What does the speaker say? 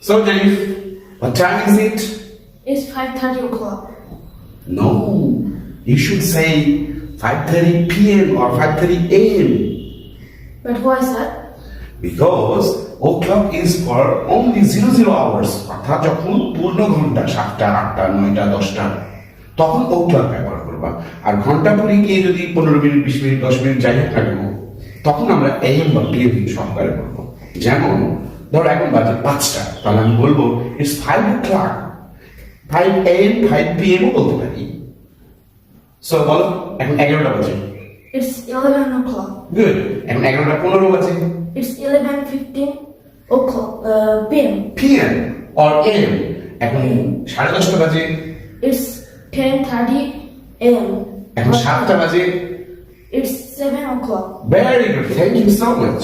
So Janif, what time is it? It's 5:30 o'clock. No, you should say 5:30 p.m. or 5:30 a.m. But why is that? Because o'clock is for only 00 hours. অর্থাৎ যখন পূর্ণ ঘন্টা 7টা 8টা 9টা 10টা তখন o'clock ব্যবহার করবা। আর ঘন্টা পরে গিয়ে যদি 15 মিনিট 20 মিনিট 10 মিনিট যাই হোক না কেন, তখন আমরা am বা pm সহকারে বলবো। যেমন ধরো এখন বাজে 5টা, তাহলে আমি বলবো it's 5 o'clock, 5 am 5 pm ও বলতে পারি। সো বলো এখন 11টা বাজে। It's 11 o'clock. গুড। এখন 11টা 15 বাজে। It's 11:15 o'clock. p.m. PM or AM এখন 10:30 বাজে। It's 10:30 a.m. এখন 7টা বাজে। It's 7 o'clock. Very good, thank you so much.